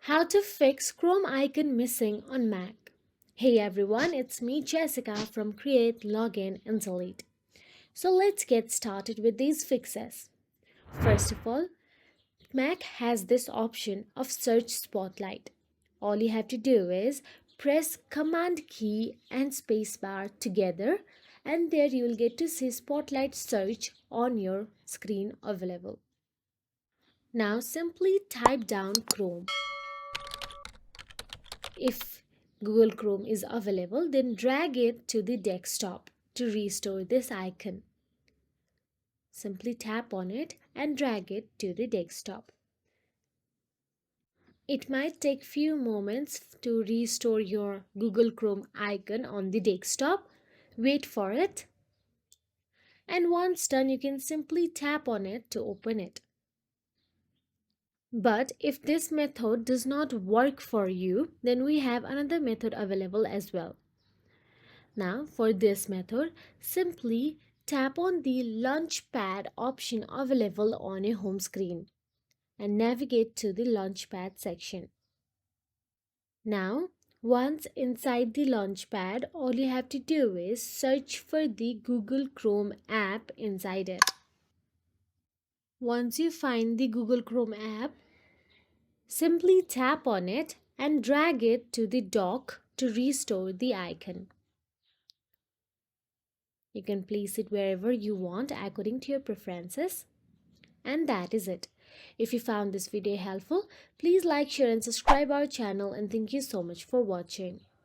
How to fix Chrome icon missing on Mac. Hey everyone, it's me Jessica from Create, Login and Delete. So let's get started with these fixes. First of all, Mac has this option of Search Spotlight. All you have to do is press Command key and spacebar together, and there you will get to see Spotlight search on your screen available. Now simply type down Chrome. If Google Chrome is available, then drag it to the desktop to restore this icon. Simply tap on it and drag it to the desktop. It might take few moments to restore your Google Chrome icon on the desktop. Wait for it. And once done, you can simply tap on it to open it. But if this method does not work for you, then we have another method available as well. Now for this method, simply tap on the Launchpad option available on a home screen and navigate to the Launchpad section. Now, once inside the Launchpad, all you have to do is search for the Google Chrome app inside it. Once you find the Google Chrome app, simply tap on it and drag it to the dock to restore the icon. You can place it wherever you want according to your preferences. And that is it. If you found this video helpful, please like, share and subscribe our channel, and thank you so much for watching.